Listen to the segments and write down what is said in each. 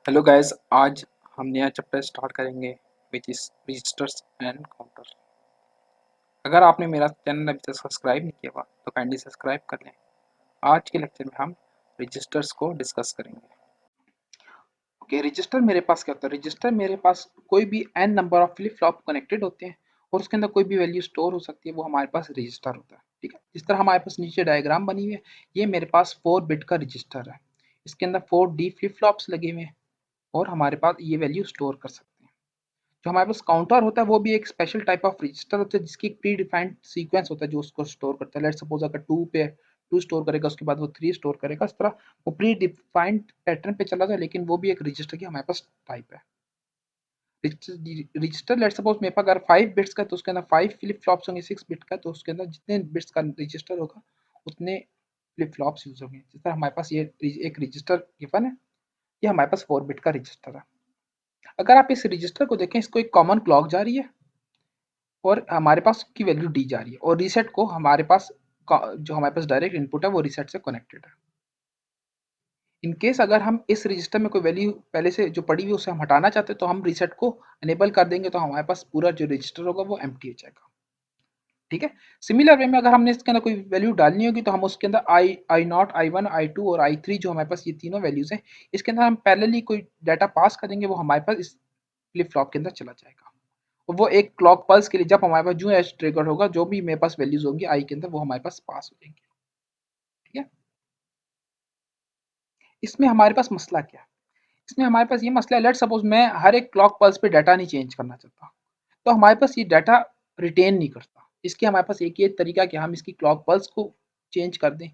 Hello guys, आज हम नया चैप्टर स्टार्ट करेंगे which is registers and counter. अगर आपने मेरा चैनल अभी तक सब्सक्राइब नहीं किया हुआ तो काइंडली सब्सक्राइब कर लें। आज के लेक्चर में हम रजिस्टर्स को डिस्कस करेंगे। ओके, रजिस्टर मेरे पास क्या होता है? रजिस्टर मेरे पास कोई भी N number of flip flop connected होते हैं और उसके अंदर कोई भी वैल्यू स्टोर हो सकती है, वो हमारे पास रजिस्टर होता है। ठीक है, जिस तरह हमारे पास नीचे डायग्राम बनी हुई है, ये मेरे पास 4 बिट का रजिस्टर है। इसके अंदर 4D फ्लिप फ्लॉप्स लगे हुए हैं और हमारे पास ये वैल्यू स्टोर कर सकते हैं। जो हमारे पास काउंटर होता है वो भी एक स्पेशल टाइप ऑफ रजिस्टर होता है, जिसकी एक प्री डिफाइंड सीक्वेंस होता है जो उसको स्टोर करता है। लेट्स सपोज अगर 2 पे 2 स्टोर करेगा, उसके बाद वो 3 स्टोर करेगा। इस तरह वो प्री डिफाइंड पैटर्न पे चला जाए, लेकिन वो भी एक रजिस्टर की हमारे पास टाइप है। रजिस्टर लेट्स सपोज मेरे पास अगर 5 बिट्स का, तो उसके अंदर 5 फ्लिप फ्लॉप्स होंगे। 6 बिट का, तो उसके अंदर जितने बिट्स का रजिस्टर होगा उतने फ्लिप फ्लॉप्स यूज होंगे। जिस तरह हमारे पास ये एक रजिस्टर गिवन है, ये हमारे पास 4 बिट का रजिस्टर है। अगर आप इस रजिस्टर को देखें, इसको एक कॉमन क्लॉक जा रही है और हमारे पास की वैल्यू डी जा रही है, और रीसेट को हमारे पास जो हमारे पास डायरेक्ट इनपुट है वो रीसेट से कनेक्टेड है। इन केस अगर हम इस रजिस्टर में कोई वैल्यू पहले से जो पड़ी हुई उसे हम हटाना चाहते हैं, तो हम रीसेट को अनेबल कर देंगे, तो हमारे पास पूरा जो रजिस्टर होगा वो एम्प्टी हो जाएगा। ठीक है, सिमिलर वे में अगर हमने इसके अंदर कोई वैल्यू डालनी होगी, तो हम उसके अंदर आई नॉट, I1, I2 और I3 जो हमारे पास ये तीनों वैल्यूज हैं, इसके अंदर हम पैरेलली कोई डाटा पास करेंगे, वो हमारे पास इस फ्लिप फ्लॉप के अंदर चला जाएगा। वो एक क्लॉक पल्स के लिए जब हमारे पास जो एज ट्रिगर होगा, जो भी मेरे पास वैल्यूज होंगी आई के अंदर, वो हमारे पास पास हो जाएंगी। ठीक है, इसमें हमारे पास मसला क्या है? इसमें हमारे पास ये मसला है, लेट सपोज मैं हर एक क्लॉक पल्स पे डाटा नहीं चेंज करना चाहता, तो हमारे पास ये डाटा रिटेन नहीं करता। इसके हमारे पास एक ये तरीका कि हम इसकी क्लॉक पल्स को चेंज कर दें।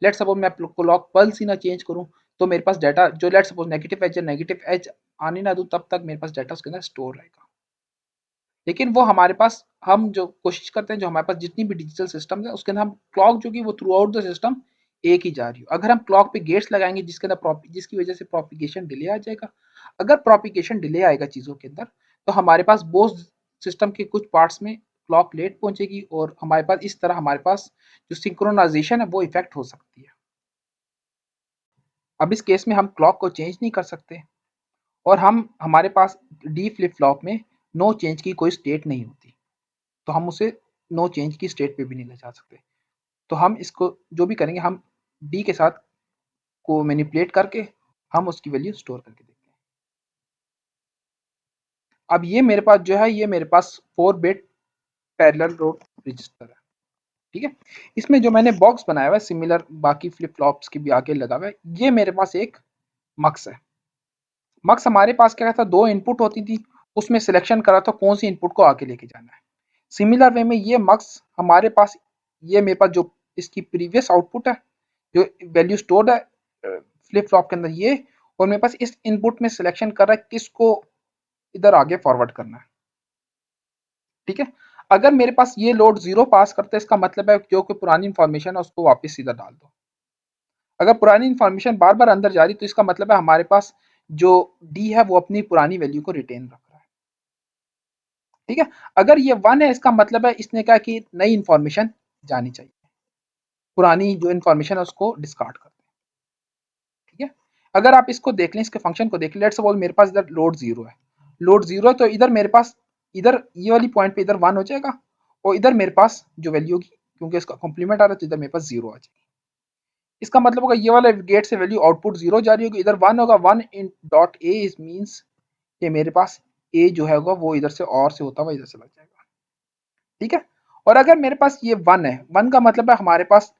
लेट सपोज मैं क्लॉक पल्स ही ना चेंज करूं, तो मेरे पास डाटा जो लेट सपोज नेगेटिव एज आने ना दूं, तब तक मेरे पास डाटा उसके अंदर स्टोर रहेगा। लेकिन वो हमारे पास, हम जो कोशिश करते हैं, जो हमारे पास जितनी भी डिजिटल सिस्टम है उसके अंदर हम क्लॉक जो कि वो थ्रू आउट द सिस्टम एक ही जा रही हो। अगर हम क्लॉक पे गेट्स लगाएंगे जिसके अंदर जिसकी वजह से प्रोपिगेशन डिले आ जाएगा। अगर प्रोपिगेशन डिले आएगा चीज़ों के अंदर, तो हमारे पास बोथ सिस्टम के कुछ पार्ट्स में क्लॉक लेट पहुंचेगी, और हमारे पास इस तरह हमारे पास जो सिंक्रोनाइजेशन है वो इफेक्ट हो सकती है। अब इस केस में हम क्लॉक को चेंज नहीं कर सकते, और हम हमारे पास डी फ्लिप फ्लॉप में नो चेंज की कोई स्टेट नहीं होती, तो हम उसे नो चेंज की स्टेट पे भी नहीं ले जा सकते। तो हम इसको जो भी करेंगे, हम डी के साथ को मैनिपुलेट करके हम उसकी वैल्यू स्टोर करके देखते हैं। अब ये मेरे पास जो है, ये मेरे पास 4 बिट पैरेलल रोड रजिस्टर है। ठीक है, इसमें जो मैंने बॉक्स बनाया हुआ है सिमिलर बाकी फ्लिप फ्लॉप्स के भी आगे लगा हुआ है, ये मेरे पास एक मक्स है। मक्स हमारे पास क्या था, 2 इनपुट होती थी, उसमें सिलेक्शन करा था कौन सी इनपुट को आगे लेके जाना है। सिमिलर वे में ये मक्स हमारे पास, ये मेरे पास जो इसकी प्रीवियस आउटपुट है, जो वैल्यू स्टोर्ड है फ्लिप फ्लॉप के अंदर, ये, और मेरे पास इस इनपुट में सिलेक्शन कर रहा है किसको इधर आगे फॉरवर्ड करना है। ठीक है, अगर मेरे पास ये लोड 0 पास करता है, इसका मतलब है जो कोई पुरानी इंफॉर्मेशन है उसको वापस सीधा डाल दो। अगर पुरानी इंफॉर्मेशन बार बार अंदर जा रही, तो इसका मतलब है हमारे पास जो डी है वो अपनी पुरानी वैल्यू को रिटेन रख रहा है। ठीक है, अगर ये 1 है, इसका मतलब है इसने कहा कि नई इंफॉर्मेशन जानी चाहिए, पुरानी जो इन्फॉर्मेशन है उसको डिस्कार्ड कर दें। ठीक है, अगर आप इसको देख लें, इसके फंक्शन को देख लें, लेट्स सपोज मेरे पास इधर लोड 0 है, लोड 0 है, तो इधर मेरे पास, इधर ये वाली पॉइंट पे इधर 1 हो जाएगा, और इधर मेरे पास जो वैल्यू होगी, क्योंकि इसका कॉम्प्लीमेंट आ रहा है, तो इधर मेरे पास 0 आ जाएगी। इसका मतलब होगा ये वाला गेट से वैल्यू आउटपुट 0 जा रही होगी, इधर 1 होगा। 1 in dot A is means ये मेरे पास ए जो है होगा वो इधर से और से होता हुआ इधर से लग जाएगा। ठीक है, और अगर मेरे पास ये 1 है, 1 का मतलब है हमारे पास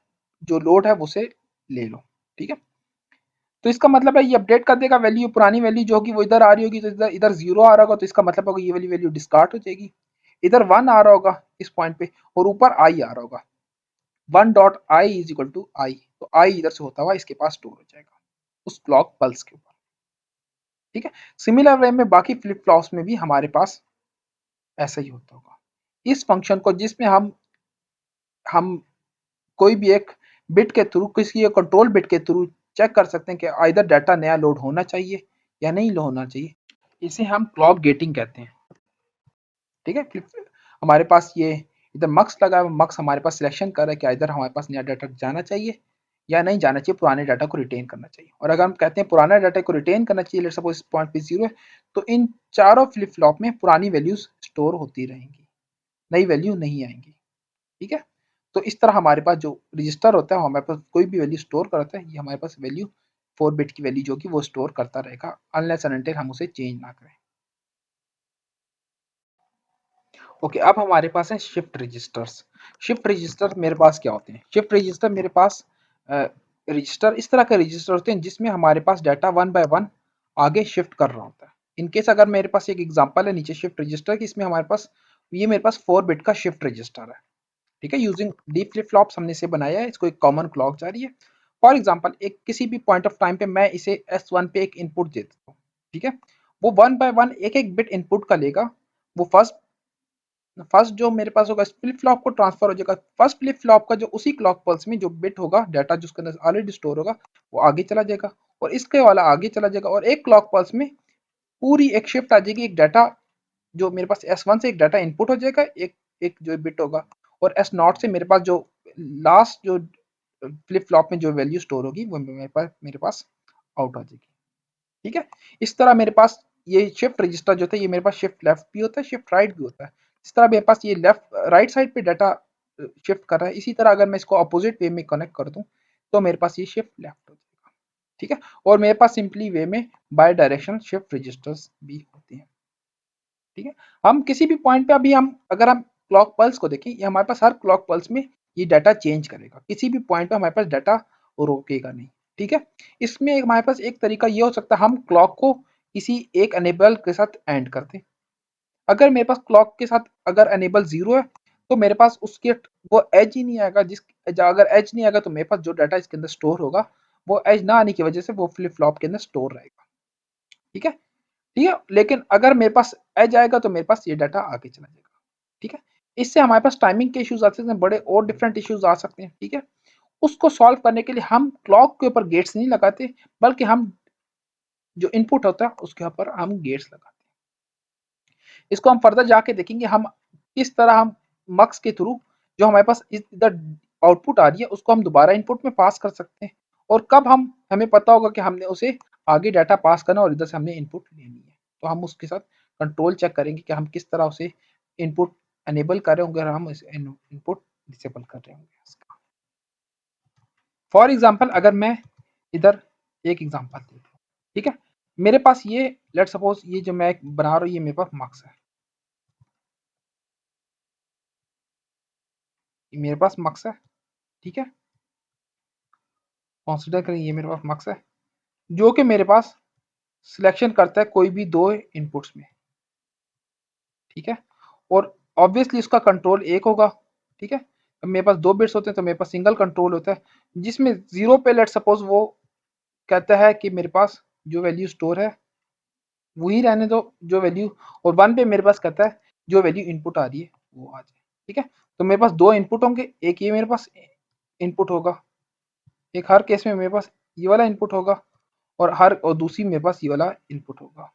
जो लोड है उसे ले लो। ठीक है, तो इसका मतलब है ये अपडेट कर देगा वैल्यू, पुरानी वैल्यू जो होगी वो इधर आ रही होगी, तो इधर इधर 0 आ रहा होगा, तो इसका मतलब होगा ये वाली वैल्यू डिस्कार्ड हो जाएगी। इधर 1 आ रहा होगा इस पॉइंट पे, और ऊपर आई आ रहा होगा, 1 dot I is equal to I, तो आई इधर से होता हुआ इसके पास स्टोर हो जाएगा उस क्लॉक पल्स के ऊपर। ठीक है, सिमिलर वे में बाकी फ्लिप फ्लॉप्स में भी हमारे पास ऐसा ही होता होगा। इस फंक्शन को जिसमें हम कोई भी एक बिट के थ्रू, किसी एक कंट्रोल बिट के थ्रू चेक कर सकते हैं कि आइदर डाटा नया लोड होना चाहिए या नहीं होना चाहिए, इसे हम क्लॉक गेटिंग कहते हैं। ठीक है, हमारे पास ये इधर मक्स लगा है, मक्स हमारे पास सिलेक्शन कर रहा है कि इधर हमारे पास नया डाटा जाना चाहिए या नहीं जाना चाहिए, पुराने डाटा को रिटेन करना चाहिए। और अगर हम कहते हैं पुराना डाटा को रिटेन करना चाहिए, लेट्स सपोज पॉइंट पे 0 है, तो इन चारों फ्लिप फ्लॉप में पुरानी वैल्यूज स्टोर होती रहेंगी, नई वैल्यू नहीं आएंगी। ठीक है, तो इस तरह हमारे पास जो रजिस्टर होता है, हमारे पास कोई भी वैल्यू स्टोर करता है, ये हमारे पास वैल्यू 4 बिट की वैल्यू जो कि वो स्टोर करता रहेगा अनलेस एंड अनटिल हम उसे चेंज ना करें। ओके, अब हमारे पास है शिफ्ट रजिस्टर्स। शिफ्ट रजिस्टर मेरे पास क्या होते हैं? शिफ्ट रजिस्टर मेरे पास रजिस्टर इस तरह के रजिस्टर होते हैं जिसमें हमारे पास डाटा वन बाय वन आगे शिफ्ट कर रहा होता है। इनकेस अगर मेरे पास एक एग्जांपल है नीचे शिफ्ट रजिस्टर की, इसमें हमारे पास ये मेरे पास 4 बिट का शिफ्ट रजिस्टर है। ठीक है, यूजिंग डी फ्लिप फ्लॉप्स हमने इसे बनाया है, इसको एक कॉमन क्लॉक जा रही है। फॉर एग्जाम्पल एक किसी भी पॉइंट ऑफ टाइम पे मैं इसे S1 पे एक इनपुट दे देता हूँ। ठीक है, वो वन बाय वन एक एक बिट इनपुट का लेगा। वो फर्स्ट फर्स्ट जो मेरे पास होगा फ्लिप फ्लॉप को ट्रांसफर हो जाएगा, फर्स्ट फ्लिप फ्लॉप का जो उसी क्लॉक पल्स में जो बिट होगा, डाटा जो उसके अंदर ऑलरेडी स्टोर होगा, वो आगे चला जाएगा और इसके वाला आगे चला जाएगा, और एक क्लॉक पल्स में पूरी एक शिफ्ट आ जाएगी। एक डाटा जो मेरे पास S1 से एक डाटा इनपुट हो जाएगा, एक एक जो बिट होगा, और S0 से मेरे पास जो लास्ट जो फ्लिप फ्लॉप में जो वैल्यू स्टोर होगी वो मेरे पास आउट हो जाएगी। ठीक है, इस तरह मेरे पास ये शिफ्ट रजिस्टर जो था, ये मेरे पास शिफ्ट लेफ्ट भी होता है, शिफ्ट राइट भी होता है। इस तरह मेरे पास ये लेफ्ट राइट साइड पे डाटा शिफ्ट कर रहा है, इसी तरह अगर मैं इसको अपोजिट वे में कनेक्ट कर दूं तो मेरे पास ये शिफ्ट लेफ्ट हो जाएगा। ठीक है, और मेरे पास सिंपली वे में बाय डायरेक्शन शिफ्ट रजिस्टर्स भी होते हैं। ठीक है, हम किसी भी पॉइंट पे अभी हम अगर हम क्लॉक पल्स को देखें, ये हमारे पास हर क्लॉक पल्स में ये डाटा चेंज करेगा, किसी भी पॉइंट पे हमारे पास डाटा रोकेगा नहीं। ठीक है, इसमें हमारे पास एक तरीका ये हो सकता है, हम क्लॉक को किसी एक अनेबल के साथ एंड कर दें। अगर मेरे पास क्लॉक के साथ अगर अनेबल 0 है, तो मेरे पास उसके वो एज ही नहीं आएगा, अगर एज नहीं आएगा तो मेरे पास जो डाटा इसके अंदर स्टोर होगा, वो एज ना आने की वजह से वो फ्लिप फ्लॉप के अंदर स्टोर रहेगा। ठीक है, ठीक है, लेकिन अगर मेरे पास एज आएगा तो मेरे पास ये डाटा आगे चला जाएगा। ठीक है, इससे हमारे पास टाइमिंग के इश्यूज आ सकते हैं, बड़े और डिफरेंट इश्यूज आ सकते हैं। ठीक है, उसको सॉल्व करने के लिए हम क्लॉक के ऊपर गेट्स नहीं लगाते, बल्कि हम जो इनपुट होता है उसके ऊपर हम गेट्स लगाते हैं। इसको हम फर्दर जाके देखेंगे, हम किस तरह हम मक्स के थ्रू जो हमारे पास इधर आउटपुट आ रही है उसको हम दोबारा इनपुट में पास कर सकते हैं, और कब हम हमें पता होगा कि हमने उसे आगे डाटा पास करना और इधर से हमने इनपुट लेनी है, तो हम उसके साथ कंट्रोल चेक करेंगे कि हम किस तरह उसे इनपुट एनेबल कर रहे होंगे और हम इसे इनपुट डिसेबल कर रहे होंगे। फॉर एग्जाम्पल अगर मैं इधर एक एग्जाम्पल देख लूँ, ठीक है, मेरे पास ये लेट सपोज ये जो मैं बना रहा हूँ ये मेरे पास मार्क्स है, ये मेरे पास मार्क्स है। ठीक है, कंसिडर करें ये मेरे पास मार्क्स है जो कि मेरे पास सिलेक्शन करता है कोई भी दो इनपुट्स में। ठीक है, और ऑब्वियसली उसका कंट्रोल एक होगा। ठीक है, अब मेरे पास दो बिट्स होते हैं तो मेरे पास सिंगल कंट्रोल होता है, जिसमें जीरो पे लेट सपोज वो कहता है कि मेरे पास जो वैल्यू स्टोर है वही रहने दो जो वैल्यू, और वन पे मेरे पास कहता है जो वैल्यू इनपुट आ रही है वो आ जाए। ठीक है, तो मेरे पास दो इनपुट होंगे, एक ये मेरे पास इनपुट होगा, एक हर केस में मेरे पास ये वाला इनपुट होगा, और दूसरी मेरे पास ये वाला इनपुट होगा।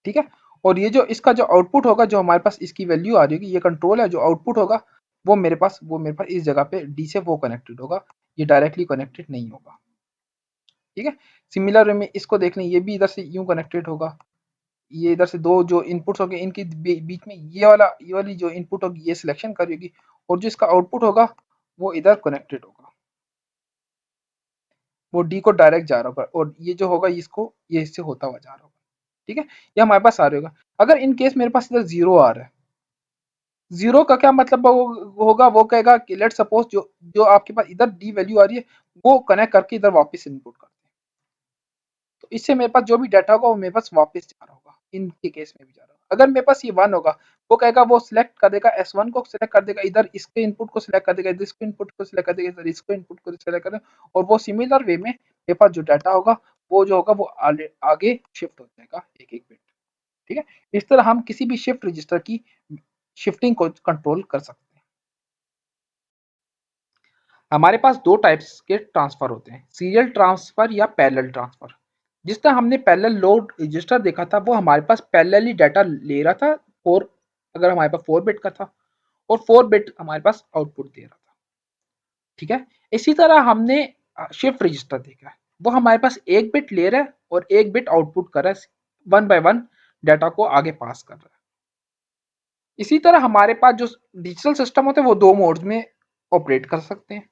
ठीक है, और ये जो इसका जो आउटपुट होगा, जो हमारे पास इसकी वैल्यू आ रही होगी, ये कंट्रोल है, जो आउटपुट होगा वो मेरे पास इस जगह पे डी से वो कनेक्टेड होगा, ये डायरेक्टली कनेक्टेड नहीं होगा। ठीक है, सिमिलर वे में इसको देख लें, ये भी इधर से यूं कनेक्टेड होगा, ये इधर से दो जो इनपुट्स होंगे इनके बीच में ये वाली जो इनपुट होगी ये सिलेक्शन करी होगी, और जो इसका आउटपुट होगा वो इधर कनेक्टेड होगा, वो डी को डायरेक्ट जा रहा होगा, और ये जो होगा इसको ये इससे होता हुआ जा रहा होगा। ठीक है, ये हमारे पास आ रहा होगा। अगर इन केस मेरे पास इधर जीरो आ रहा है, जीरो का क्या मतलब होगा, वो कहेगा कि लेट सपोज जो आपके पास इधर डी वैल्यू आ रही है वो कनेक्ट करके इधर वापस इनपुट करते हैं, तो इससे मेरे पास जो भी डाटा होगा वो मेरे पास वापस जा रहा होगा, इनके केस में भी जा रहा होगा। अगर मेरे पास ये वन होगा, वो कहेगा वो सिलेक्ट कर देगा, S1 को सिलेक्ट कर देगा, इधर इसके इनपुट को सिलेक्ट कर देगा, इधर इसके इनपुट को सिलेक्ट कर देगा, इधर इसको इनपुट को सिलेक्ट कर देगा, और वो सिमिलर वे में मेरे पास जो डाटा होगा वो जो होगा वो आगे शिफ्ट हो जाएगा एक एक बिट। ठीक है, इस तरह हम किसी भी शिफ्ट रजिस्टर की शिफ्टिंग को कंट्रोल कर सकते हैं। हमारे पास दो टाइप्स के ट्रांसफर होते हैं, सीरियल ट्रांसफर या पैरेलल ट्रांसफर। जिस तरह हमने पैरेलल लोड रजिस्टर देखा था, वो हमारे पास पैरेलली डाटा ले रहा था, फोर अगर हमारे पास 4 बिट का था, और 4 बिट हमारे पास आउटपुट दे रहा था। ठीक है। इसी तरह हमने शिफ्ट रजिस्टर देखा है, वो हमारे पास एक बिट ले रहा है और एक बिट आउटपुट कर रहा है, वन बाय वन डाटा को आगे पास कर रहा है। इसी तरह हमारे पास जो डिजिटल सिस्टम होते हैं वो दो मोड्स में ऑपरेट कर सकते हैं,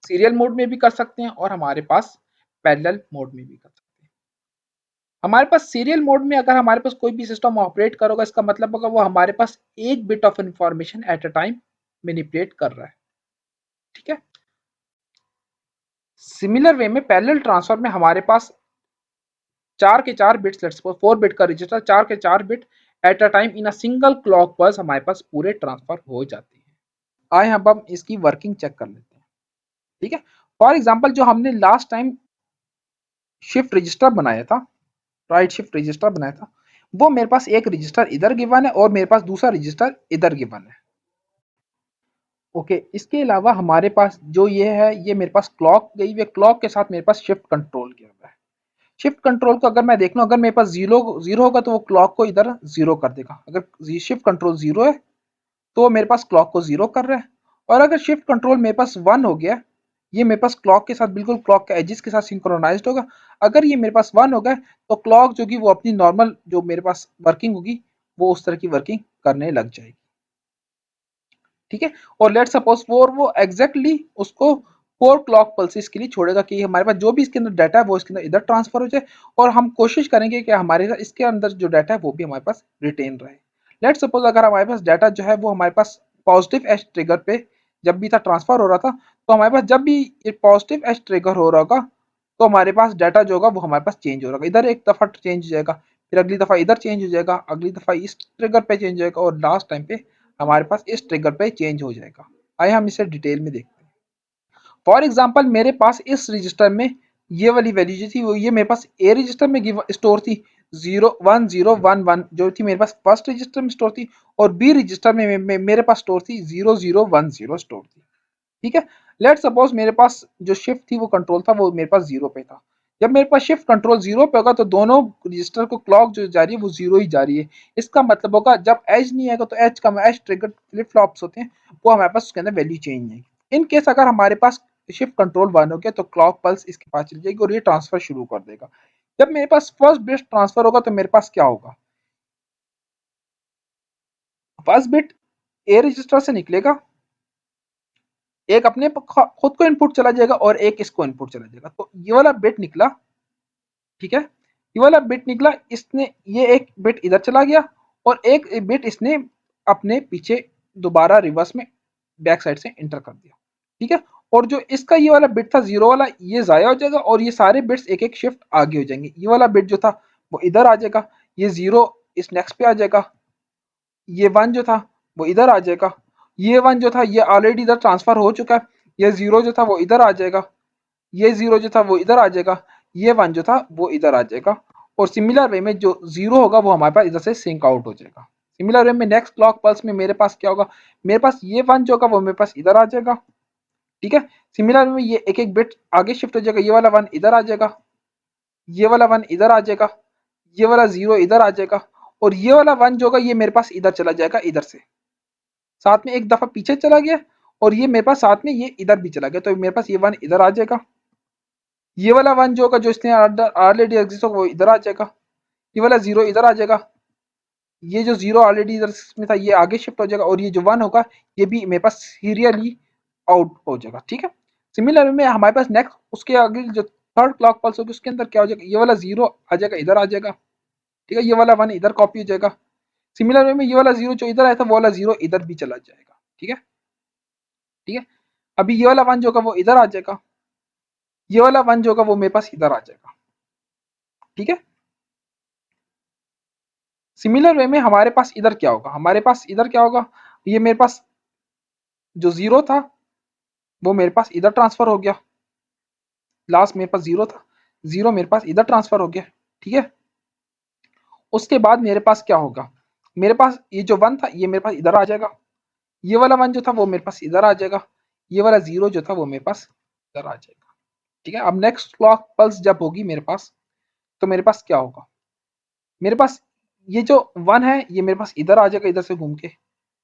सीरियल मोड में भी कर सकते हैं और हमारे पास पैरेलल मोड में भी कर सकते हैं। हमारे पास सीरियल मोड में अगर हमारे पास कोई भी सिस्टम ऑपरेट करोगा, इसका मतलब होगा वो हमारे पास एक bit of information at a time manipulate कर रहा है। ठीक है। सिमिलर वे में पैरेलल ट्रांसफर में हमारे पास चार के चार बिट्स, लेट्स सपोज 4 बिट का रजिस्टर, चार के चार bit at a time in a single clock pulse हमारे पास पूरे ट्रांसफर हो जाते हैं। आए अब हम इसकी वर्किंग चेक कर लेते हैं। ठीक है। फॉर एग्जांपल जो हमने लास्ट टाइम शिफ्ट रजिस्टर बनाया था, राइट शिफ्ट रजिस्टर बनाया था, वो मेरे पास एक रजिस्टर इधर गिवन है और मेरे पास दूसरा रजिस्टर इधर गिवन है। ओके, इसके अलावा हमारे पास जो ये है, ये मेरे पास क्लॉक गई हुई है, क्लॉक के साथ मेरे पास शिफ्ट कंट्रोल किया हुआ है। शिफ्ट कंट्रोल को अगर मैं देख लूं, अगर मेरे पास जीरो जीरो होगा तो वो क्लॉक को इधर जीरो कर देगा। अगर शिफ्ट कंट्रोल जीरो है तो वो मेरे पास क्लॉक को जीरो कर रहा है। और अगर शिफ्ट कंट्रोल मेरे पास वन हो गया, ये मेरे पास क्लॉक के साथ बिल्कुल क्लॉक के एजिस के साथ सिंक्रोनाइज्ड होगा। अगर ये मेरे पास वन हो गया तो क्लॉक जो कि वो अपनी नॉर्मल जो मेरे पास वर्किंग होगी वो उस तरह की वर्किंग करने लग जाएगी। ठीक है। और लेट सपोज फोर वो एग्जैक्टली उसको फोर क्लॉक पल्सेस के लिए छोड़ेगा कि हमारे पास जो भी इसके अंदर डाटा है वो इसके अंदर इधर ट्रांसफर हो जाए, और हम कोशिश करेंगे कि हमारे इसके अंदर जो डाटा है वो भी हमारे पास रिटेन रहे। लेट सपोज अगर हमारे पास डाटा जो है वो हमारे पास पॉजिटिव एज ट्रिगर पे जब भी था ट्रांसफर हो रहा था, तो हमारे पास जब भी ये पॉजिटिव एज ट्रिगर हो रहा होगा तो हमारे पास डाटा जो होगा वो हमारे पास चेंज हो रहा होगा, इधर एक दफा चेंज हो जाएगा, फिर अगली दफा इधर चेंज हो जाएगा, अगली दफा इस ट्रिगर पे चेंज हो जाएगा और लास्ट टाइम पे हमारे पास इस ट्रिगर पे चेंज हो जाएगा। आइए हम इसे डिटेल में देखते हैं। फॉर एग्जांपल मेरे पास इस रजिस्टर में ये वाली वैल्यू जो थी वो ये मेरे पास ए रजिस्टर में स्टोर थी 01011 जो थी मेरे पास फर्स्ट रजिस्टर में स्टोर थी, और बी रजिस्टर में मेरे पास स्टोर थी 0010 स्टोर थी। ठीक है। लेट सपोज मेरे पास जो शिफ्ट थी वो कंट्रोल था वो मेरे पास जीरो पे था। जब मेरे पास शिफ्ट कंट्रोल जीरो पे होगा तो दोनों रजिस्टर को क्लॉक जो जा रही है वो जीरो ही जा रही है। इसका मतलब होगा जब एज नहीं आएगा तो एज का एज ट्रिगर फ्लिप फ्लॉप्स होते हैं वो हमारे पास उसके अंदर वैल्यू चेंज नहीं। इन केस अगर हमारे पास शिफ्ट कंट्रोल वन हो गया तो क्लॉक पल्स इसके पास चल जाएगी और ये ट्रांसफर शुरू कर देगा। जब मेरे पास फर्स्ट बिट ट्रांसफर होगा तो मेरे पास क्या होगा, फर्स्ट बिट ए रजिस्टर से निकलेगा, एक अपने खुद को इनपुट चला जाएगा और एक इसको इनपुट चला जाएगा, तो ये वाला बिट निकला। ठीक है। ये वाला बिट निकला, इसने ये एक बिट इधर चला गया और एक बिट इसने अपने पीछे दोबारा रिवर्स में बैक साइड से एंटर कर दिया। ठीक है। और जो इसका ये वाला बिट था जीरो वाला, ये जाया हो जाएगा और ये सारे बिट्स एक एक शिफ्ट आगे हो जाएंगे। ये वाला बिट जो था वो इधर आ जाएगा, ये जीरो इस नेक्स्ट पे आ जाएगा, ये वन जो था वो इधर आ जाएगा, ये वन जो था ये ऑलरेडी इधर ट्रांसफर हो चुका है, ये जीरो जो था वो इधर आ जाएगा, ये जीरो जो था वो इधर आ जाएगा, ये वन जो था वो इधर आ जाएगा। और सिमिलर वे में जो जीरो होगा वो हमारे पास इधर से सिंक आउट हो जाएगा। सिमिलर वे में नेक्स्ट क्लॉक पल्स में मेरे पास क्या होगा, मेरे पास ये वन जो होगा वो मेरे पास इधर आ जाएगा। ठीक है। सिमिलर वे में ये एक एक बिट आगे शिफ्ट हो जाएगा, ये वाला वन इधर आ जाएगा, ये वाला वन इधर आ जाएगा, ये वाला जीरो इधर आ जाएगा, और ये वाला वन जो होगा ये मेरे पास इधर चला जाएगा, इधर से साथ में एक दफा पीछे चला गया, और ये मेरे पास साथ में ये इधर भी चला गया, तो मेरे पास ये वन इधर आ जाएगा, ये वाला वन जो होगा जो इसने ऑलरेडी एग्जिस्ट होगा वो इधर आ जाएगा, ये वाला जीरो इधर आ जाएगा, ये जो जीरो ऑलरेडी इधर में था ये आगे शिफ्ट हो जाएगा, और ये जो वन होगा ये भी मेरे पास सीरियली आउट हो जाएगा। ठीक है। सिमिलर में हमारे पास नेक्स्ट उसके आगे जो थर्ड क्लॉक पल्स होगी उसके अंदर क्या हो जाएगा, ये वाला जीरो आ जाएगा इधर आ जाएगा। ठीक है। ये वाला वन इधर कॉपी हो जाएगा। सिमिलर वे में ये वाला जीरो जो इधर आया था वो वाला जीरो इधर भी चला जाएगा। ठीक है। ठीक है। अभी ये वाला वन जो होगा वो इधर आ जाएगा, ये वाला वन जो होगा वो मेरे पास इधर आ जाएगा। ठीक है। सिमिलर वे में हमारे पास इधर क्या होगा, हमारे पास इधर क्या होगा, ये मेरे पास जो जीरो था वो मेरे पास इधर ट्रांसफर हो गया, लास्ट मेरे पास जीरो था, जीरो मेरे पास इधर ट्रांसफर हो गया। ठीक है। उसके बाद मेरे पास क्या होगा, मेरे पास ये जो वन था ये मेरे पास इधर आ जाएगा, ये वाला वन जो था वो मेरे पास इधर आ जाएगा, ये वाला जीरो जो था वो मेरे पास इधर आ जाएगा। ठीक है। अब नेक्स्ट क्लॉक पल्स जब होगी मेरे पास, तो मेरे पास क्या होगा, मेरे पास ये जो वन है ये मेरे पास इधर आ जाएगा, इधर से घूम के,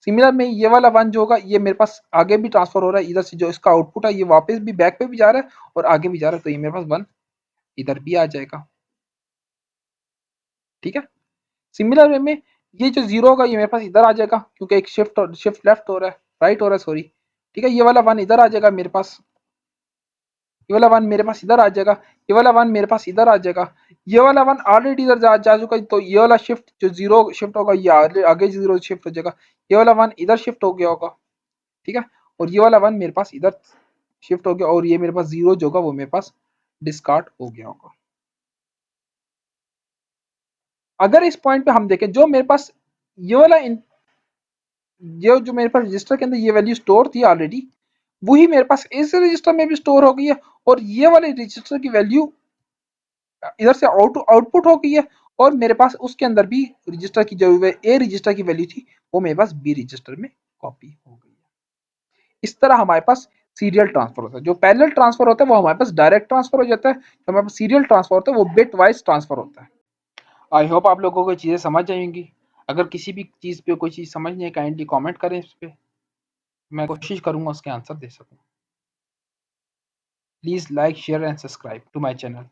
सिमिलर में ये वाला 1 जो होगा ये मेरे पास आगे भी ट्रांसफर हो रहा है, इधर से जो इसका आउटपुट है ये वापस भी बैक पे भी जा रहा है और आगे भी जा रहा है, तो ये मेरे पास 1 इधर भी आ जाएगा। ठीक है। सिमिलर वे में ये जो 0 होगा ये मेरे पास इधर आ जाएगा, क्योंकि एक शिफ्ट लेफ्ट हो रहा है, राइट हो रहा है, सॉरी। ठीक है, ये वाला 1 इधर आ जाएगा मेरे पास, ये वाला 1 मेरे पास इधर आ जाएगा, ये वाला 1 मेरे पास इधर आ जाएगा, ये वाला 1 ऑलरेडी इधर जा चुका है, तो ये वाला शिफ्ट जो 0 शिफ्ट होगा ये आगे 0 शिफ्ट हो जाएगा, ये वाला 1 इधर शिफ्ट हो गया होगा। ठीक है, और ये वाला 1 मेरे पास इधर शिफ्ट हो गया, और ये मेरे पास 0 जो होगा वो मेरे पास डिस्कार्ड हो गया होगा। अगर इस पॉइंट पे हम देखें जो मेरे पास ये वाला ये जो मेरे पास रजिस्टर के अंदर ये वैल्यू स्टोर थी ऑलरेडी, वही मेरे पास इस रजिस्टर में भी स्टोर हो गई है, और ये वाले रजिस्टर की वैल्यू इधर से आउटपुट हो गई है, और मेरे पास उसके अंदर भी रजिस्टर की जो ए रजिस्टर की वैल्यू थी वो मेरे पास बी रजिस्टर में कॉपी हो गई है। इस तरह हमारे पास सीरियल ट्रांसफर होता है। जो पैरेलल ट्रांसफर होता है वो हमारे पास डायरेक्ट ट्रांसफर हो जाता है, जो हमारे पास सीरियल ट्रांसफर होता है वो बिट वाइज ट्रांसफर होता है। आई होप आप लोगों को चीज़ें समझ आएंगी। अगर किसी भी चीज़ पे कोई चीज़ समझ नहीं है काइंडली कमेंट करें इस पे, मैं कोशिश करूंगा उसके आंसर दे सकूं। Please like share and subscribe to my channel.